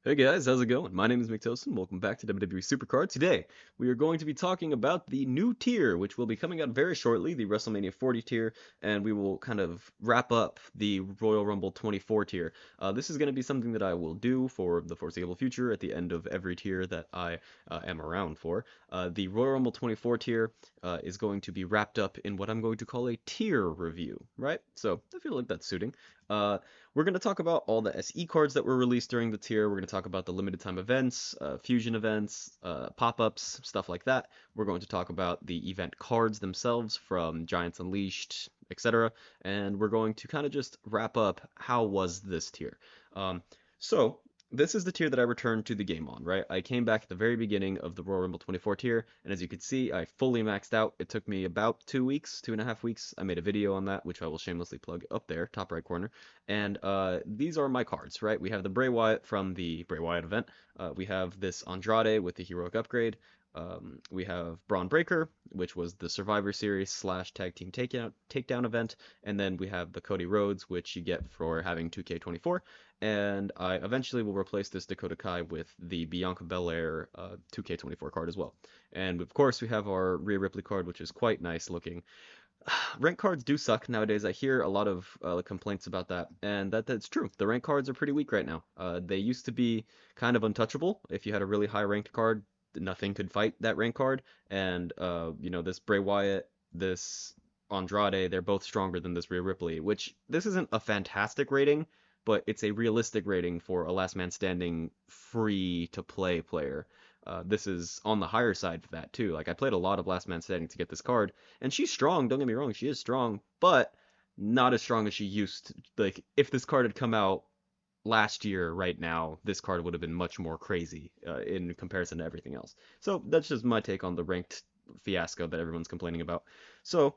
Hey guys, how's it going? My name is McTosin. Welcome back to WWE SuperCard. Today, we are going to be talking about the new tier, which will be coming out very shortly, the WrestleMania 40 tier, and we will kind of wrap up the Royal Rumble 24 tier. This is going to be something that I will do for the foreseeable future at the end of every tier that I am around for. The Royal Rumble 24 tier is going to be wrapped up in what I'm going to call a tier review, right? So I feel like that's suiting. Uh, we're going to talk about all the SE cards that were released during the tier. We're going to talk about the limited time events, fusion events, pop-ups, stuff like that. We're going to talk about the event cards themselves from Giants Unleashed, etc. And we're going to kind of just wrap up how was this tier. Um, so this is the tier that I returned to the game on, right? I came back at the very beginning of the Royal Rumble 24 tier, and as you can see, I fully maxed out. It took me about 2 weeks, 2.5 weeks. I made a video on that, which I will shamelessly plug up there, top right corner. And these are my cards, right? We have the Bray Wyatt from the Bray Wyatt event. We have this Andrade with the heroic upgrade. We have Braun Breaker, which was the Survivor Series slash Tag Team Takedown event, and then we have the Cody Rhodes, which you get for having 2K24. And I eventually will replace this Dakota Kai with the Bianca Belair 2K24 card as well. And of course, we have our Rhea Ripley card, which is quite nice looking. Rank cards do suck nowadays. I hear a lot of complaints about that, and that's true. The rank cards are pretty weak right now. They used to be kind of untouchable. If you had a really high ranked card, nothing could fight that rank card. And this Bray Wyatt, this Andrade, they're both stronger than this Rhea Ripley. Which this isn't a fantastic rating, but it's a realistic rating for a last man standing free to play player. This is on the higher side for that too. Like I played a lot of last man standing to get this card, and she's strong, don't get me wrong, she is strong, but not as strong as she used to. Like, if this card had come out last year, right now, this card would have been much more crazy in comparison to everything else. So that's just my take on the ranked fiasco that everyone's complaining about. So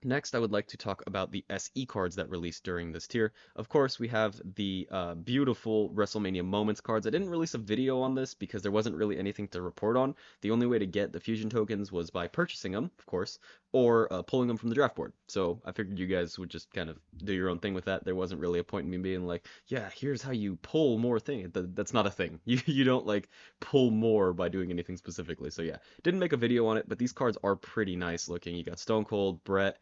next, I would like to talk about the SE cards that released during this tier. Of course, we have the beautiful WrestleMania Moments cards. I didn't release a video on this because there wasn't really anything to report on. The only way to get the fusion tokens was by purchasing them, of course, or pulling them from the draft board. So I figured you guys would just kind of do your own thing with that. There wasn't really a point in me being like, yeah, here's how you pull more thing. That's not a thing. You don't like pull more by doing anything specifically. So yeah, didn't make a video on it, but these cards are pretty nice looking. You got Stone Cold, Brett,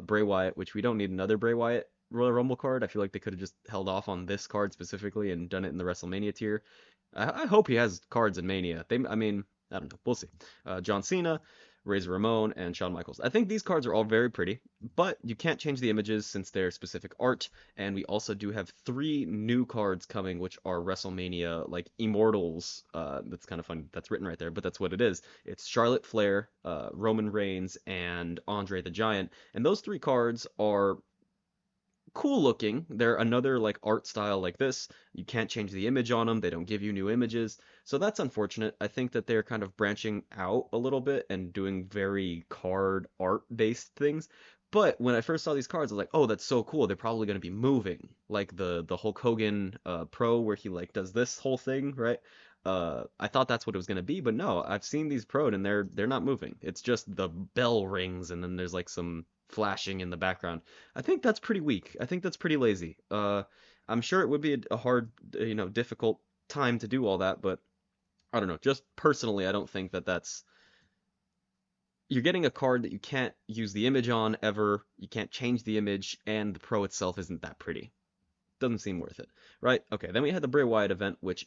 Bray Wyatt, which we don't need another Bray Wyatt Royal Rumble card. I feel like they could have just held off on this card specifically and done it in the WrestleMania tier. I hope he has cards in Mania. I mean, I don't know. We'll see. John Cena, Razor Ramon, and Shawn Michaels. I think these cards are all very pretty, but you can't change the images since they're specific art. And we also do have three new cards coming, which are WrestleMania like Immortals. That's kind of fun. That's written right there, but that's what it is. It's Charlotte Flair, Roman Reigns, and Andre the Giant. And those three cards are cool looking. They're another like art style like this. You can't change the image on them. They don't give you new images. So that's unfortunate. I think that they're kind of branching out a little bit and doing very card art based things. But when I first saw these cards, I was like, "Oh, that's so cool. They're probably going to be moving." Like the Hulk Hogan Pro where he like does this whole thing, right? I thought that's what it was going to be, but no, I've seen these Pro'd and they're not moving. It's just the bell rings and then there's like some flashing in the background. I think that's pretty weak. I think that's pretty lazy. I'm sure it would be a hard, difficult time to do all that, but I don't know. Just personally, I don't think that that's. You're getting a card that you can't use the image on ever. You can't change the image, and the pro itself isn't that pretty. Doesn't seem worth it, right? Okay, then we had the Bray Wyatt event, which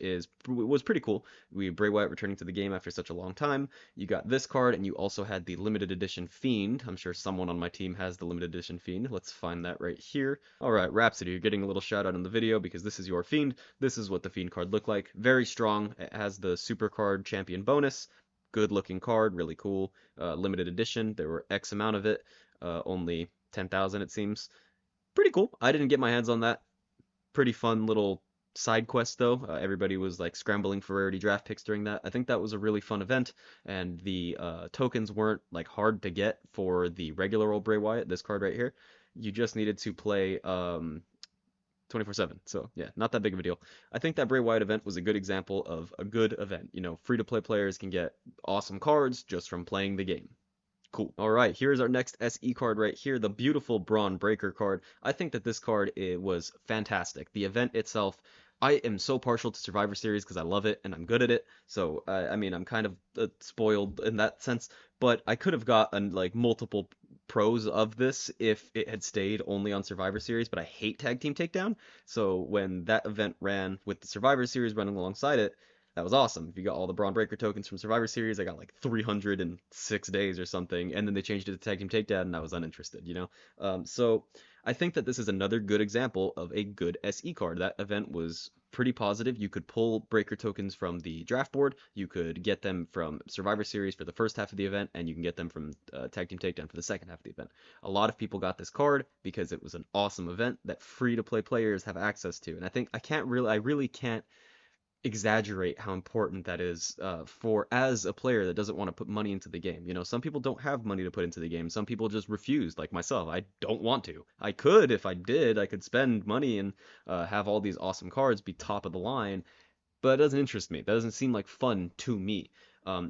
was pretty cool. We Bray Wyatt returning to the game after such a long time. You got this card, and you also had the limited edition Fiend. I'm sure someone on my team has the limited edition Fiend. Let's find that right here. All right, Rhapsody, you're getting a little shout out in the video because this is your Fiend. This is what the Fiend card looked like. Very strong. It has the SuperCard champion bonus. Good looking card, really cool. Limited edition. There were X amount of it. Only 10,000 it seems. Pretty cool. I didn't get my hands on that. Pretty fun little side quest though. Everybody was like scrambling for rarity draft picks during that. I think that was a really fun event, and the tokens weren't like hard to get for the regular old Bray Wyatt. This card right here, you just needed to play 24/7. So yeah, not that big of a deal. I think that Bray Wyatt event was a good example of a good event. Free to play players can get awesome cards just from playing the game. Cool. All right, here's our next SE card right here, the beautiful Braun Breaker card. I think that this card was fantastic. The event itself, I am so partial to Survivor Series because I love it and I'm good at it. So I mean, I'm kind of spoiled in that sense. But I could have gotten like multiple pros of this if it had stayed only on Survivor Series. But I hate Tag Team Takedown. So when that event ran with the Survivor Series running alongside it, that was awesome. If you got all the Braun Breaker tokens from Survivor Series, I got like 306 days or something, and then they changed it to Tag Team Takedown, and I was uninterested, you know? So I think that this is another good example of a good SE card. That event was pretty positive. You could pull breaker tokens from the draft board. You could get them from Survivor Series for the first half of the event, and you can get them from Tag Team Takedown for the second half of the event. A lot of people got this card because it was an awesome event that free-to-play players have access to, and I really can't exaggerate how important that is for as a player that doesn't want to put money into the game. You know, some people don't have money to put into the game. Some people just refuse, like myself. I don't want to. I could if I did. I could spend money and have all these awesome cards be top of the line, but it doesn't interest me. That doesn't seem like fun to me.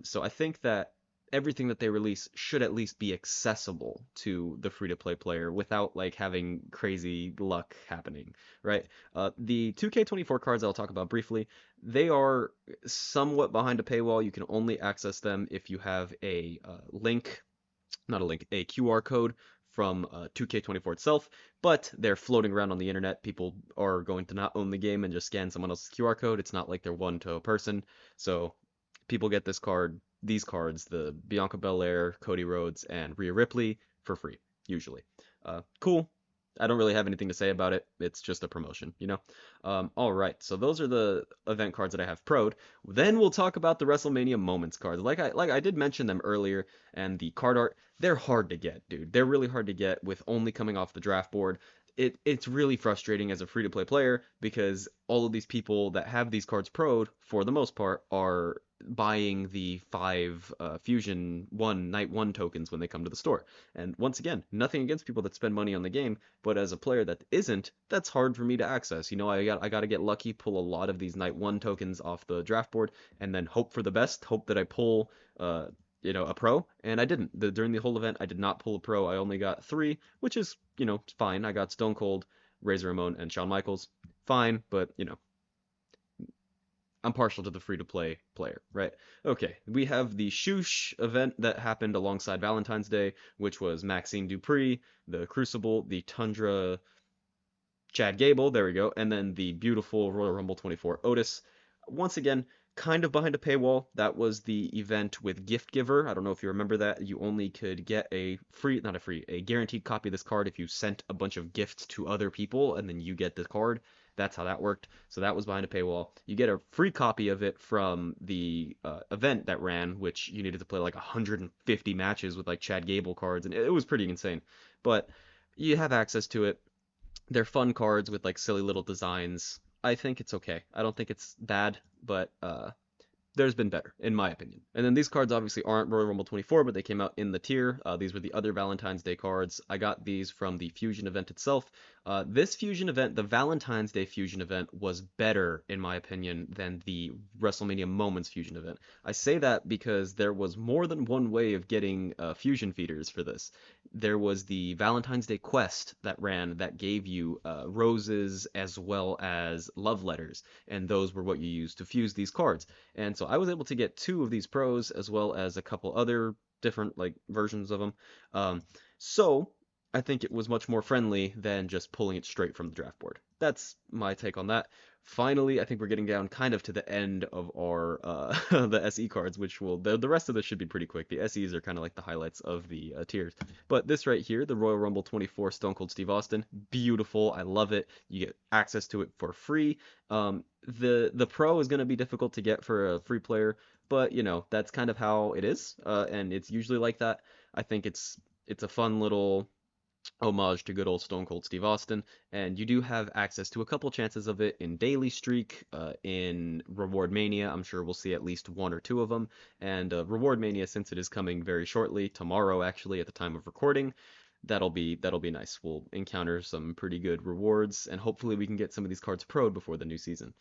So I think that everything that they release should at least be accessible to the free-to-play player without like having crazy luck happening, right? The 2K24 cards I'll talk about briefly, they are somewhat behind a paywall. You can only access them if you have a link, not a link, a QR code from 2K24 itself, but they're floating around on the internet. People are going to not own the game and just scan someone else's QR code. It's not like they're one to a person. So people get these cards, the Bianca Belair, Cody Rhodes, and Rhea Ripley for free, usually. Cool. I don't really have anything to say about it. It's just a promotion, you know? All right, so those are the event cards that I have pro'd. Then we'll talk about the WrestleMania Moments cards. Like I did mention them earlier, and the card art, they're hard to get, dude. They're really hard to get with only coming off the draft board. It's really frustrating as a free-to-play player because all of these people that have these cards pro'd, for the most part, are buying the 5 Fusion 1 Night 1 tokens when they come to the store. And once again, nothing against people that spend money on the game, but as a player that isn't, that's hard for me to access. You know, I got to get lucky, pull a lot of these Night 1 tokens off the draft board, and then hope for the best, hope that I pull a pro, and I didn't. During the whole event, I did not pull a pro. I only got 3, which is, fine. I got Stone Cold, Razor Ramon, and Shawn Michaels. Fine, but, I'm partial to the free-to-play player, right? Okay, we have the Shoosh event that happened alongside Valentine's Day, which was Maxine Dupree, the Crucible, the Tundra Chad Gable, there we go, and then the beautiful Royal Rumble 24 Otis. Once again, kind of behind a paywall. That was the event with Gift Giver. I don't know if you remember that. You only could get a guaranteed copy of this card if you sent a bunch of gifts to other people, and then you get the card. That's how that worked. So that was behind a paywall. You get a free copy of it from the event that ran, which you needed to play like 150 matches with like Chad Gable cards, and it was pretty insane. But you have access to it. They're fun cards with like silly little designs. I think it's okay. I don't think it's bad, but there's been better, in my opinion. And then these cards obviously aren't Royal Rumble 24, but they came out in the tier. These were the other Valentine's Day cards. I got these from the Fusion event itself. This Fusion event, the Valentine's Day Fusion event, was better, in my opinion, than the WrestleMania Moments Fusion event. I say that because there was more than one way of getting Fusion feeders for this. There was the Valentine's Day quest that ran that gave you roses as well as love letters, and those were what you used to fuse these cards. And so I was able to get 2 of these pros as well as a couple other different like versions of them. So I think it was much more friendly than just pulling it straight from the draft board. That's my take on that. Finally, I think we're getting down kind of to the end of our the SE cards, which the rest of this should be pretty quick. The SEs are kind of like the highlights of the tiers. But this right here, the Royal Rumble 24 Stone Cold Steve Austin, beautiful. I love it. You get access to it for free. The pro is going to be difficult to get for a free player, but that's kind of how it is, and it's usually like that. I think it's a fun little homage to good old Stone Cold Steve Austin, and you do have access to a couple chances of it in Daily Streak, in Reward Mania. I'm sure we'll see at least 1 or 2 of them, and Reward Mania, since it is coming very shortly, tomorrow actually at the time of recording, that'll be nice. We'll encounter some pretty good rewards, and hopefully we can get some of these cards pro'd before the new season.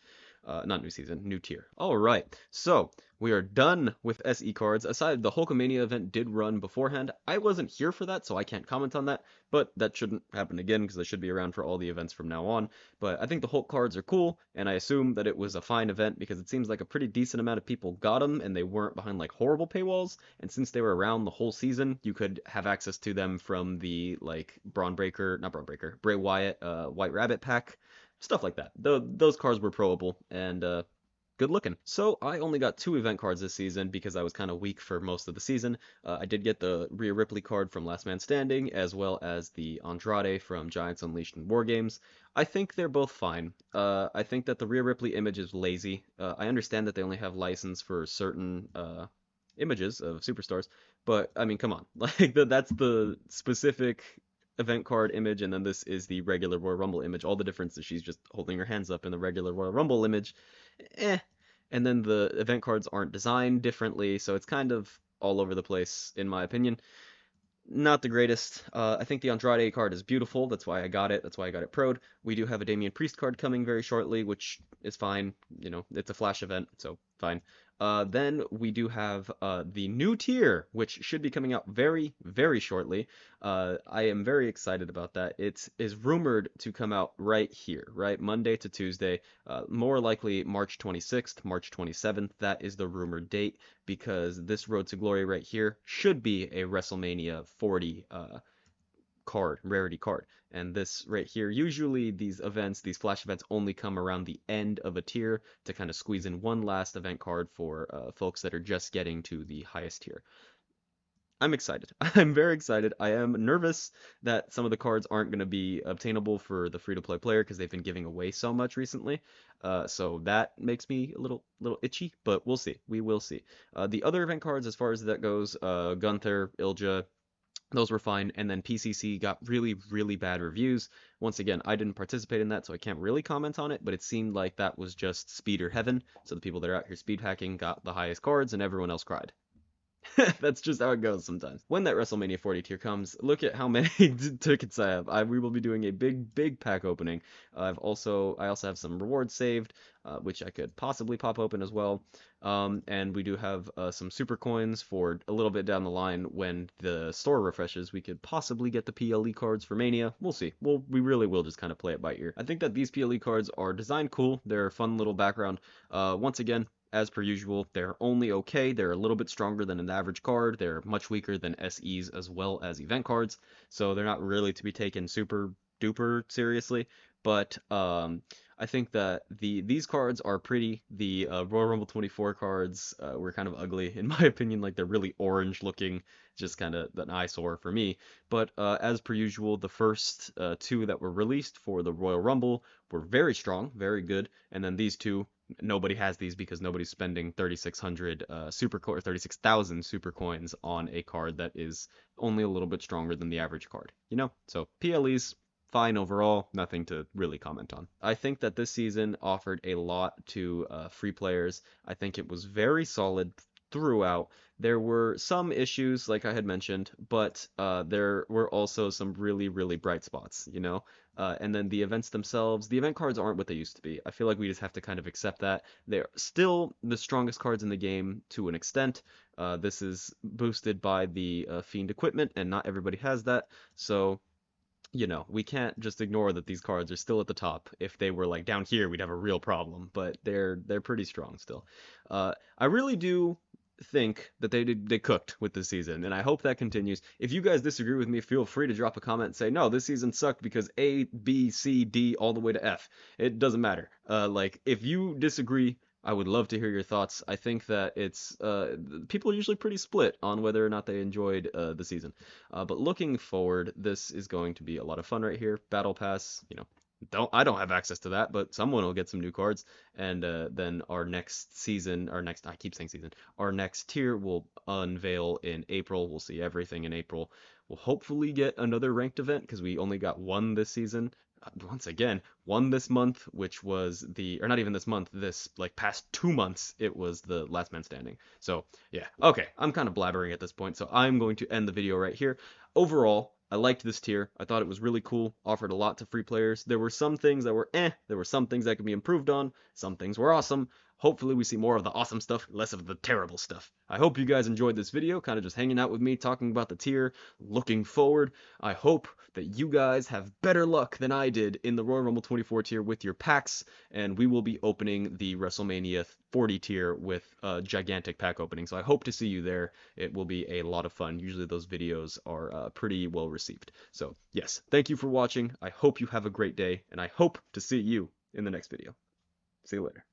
Not new season, new tier. All right, so we are done with SE cards. Aside, the Hulkamania event did run beforehand. I wasn't here for that, so I can't comment on that, but that shouldn't happen again because I should be around for all the events from now on. But I think the Hulk cards are cool, and I assume that it was a fine event because it seems like a pretty decent amount of people got them, and they weren't behind like horrible paywalls. And since they were around the whole season, you could have access to them from the like not Braun Breaker, Bray Wyatt, White Rabbit pack, stuff like that. Those cards were proable and good looking. So I only got 2 event cards this season because I was kind of weak for most of the season. I did get the Rhea Ripley card from Last Man Standing, as well as the Andrade from Giants Unleashed in War Games. I think they're both fine. I think that the Rhea Ripley image is lazy. I understand that they only have license for certain images of superstars, but I mean, come on, like that's the specific event card image, and then this is the regular Royal Rumble image. All the difference is she's just holding her hands up in the regular Royal Rumble image. Eh. And then the event cards aren't designed differently, so it's kind of all over the place, in my opinion. Not the greatest. I think the Andrade card is beautiful. That's why I got it. That's why I got it pro'd. We do have a Damian Priest card coming very shortly, which is fine. You know, it's a flash event, so fine. Then we do have the new tier, which should be coming out very, very shortly. I am very excited about that. It is rumored to come out right here, right? Monday to Tuesday, more likely March 26th, March 27th. That is the rumored date because this Road to Glory right here should be a WrestleMania 40 rarity card. And this right here, usually these events, these flash events only come around the end of a tier to kind of squeeze in one last event card for folks that are just getting to the highest tier. I'm excited. I'm very excited. I am nervous that some of the cards aren't going to be obtainable for the free-to-play player because they've been giving away so much recently. So that makes me a little itchy, but we'll see. We will see. The other event cards, as far as that goes, Gunther, Ilja, those were fine. And then PCC got really, really bad reviews. Once again, I didn't participate in that, so I can't really comment on it, but it seemed like that was just speed or heaven. So the people that are out here speed hacking got the highest cards and everyone else cried. That's just how it goes sometimes. When that WrestleMania 40 tier comes, look at how many tickets I have. We will be doing a big pack opening. I also have some rewards saved, which I could possibly pop open as well. And we do have some super coins for a little bit down the line when the store refreshes. We could possibly get the PLE cards for Mania. We'll see. We really will just kind of play it by ear. I think that these PLE cards are designed cool. They're a fun little background. Once again, as per usual, they're only okay. They're a little bit stronger than an average card. They're much weaker than SEs as well as event cards, so they're not really to be taken super duper seriously. But I think that these cards are pretty. The Royal Rumble 24 cards were kind of ugly in my opinion. Like they're really orange looking, just kind of an eyesore for me. But as per usual, the first 2 that were released for the Royal Rumble were very strong, very good, and then these 2 nobody has these because nobody's spending 3,600 or 36,000 super coins on a card that is only a little bit stronger than the average card, you know? So PLEs, fine overall, nothing to really comment on. I think that this season offered a lot to free players. I think it was very solid throughout. There were some issues, like I had mentioned, but there were also some really, really bright spots, you know? And then the events themselves, the event cards aren't what they used to be. I feel like we just have to kind of accept that. They're still the strongest cards in the game to an extent. This is boosted by the Fiend equipment, and not everybody has that. So, you know, we can't just ignore that these cards are still at the top. If they were like down here, we'd have a real problem, but they're pretty strong still. I really do think that they cooked with this season, and I hope that continues. If you guys disagree with me, feel free to drop a comment and say, no, this season sucked because A, B, C, D, all the way to F. It doesn't matter. Like, if you disagree, I would love to hear your thoughts. I think that it's people are usually pretty split on whether or not they enjoyed the season. But looking forward, this is going to be a lot of fun right here. Battle Pass, you know, I don't have access to that, but someone will get some new cards, and then our next season, I keep saying season, our next tier will unveil in April. We'll see everything in April. We'll hopefully get another ranked event because we only got one this season. Once again, one this month, which was or not even this month, this like past 2 months, it was the Last Man Standing. So yeah, okay, I'm kind of blabbering at this point, so I'm going to end the video right here. Overall, I liked this tier. I thought it was really cool, offered a lot to free players. There were some things that were there were some things that could be improved on, some things were awesome. Hopefully we see more of the awesome stuff, less of the terrible stuff. I hope you guys enjoyed this video, kind of just hanging out with me, talking about the tier, looking forward. I hope that you guys have better luck than I did in the Royal Rumble 24 tier with your packs, and we will be opening the WrestleMania 40 tier with a gigantic pack opening. So I hope to see you there. It will be a lot of fun. Usually those videos are pretty well received. So yes, thank you for watching. I hope you have a great day, and I hope to see you in the next video. See you later.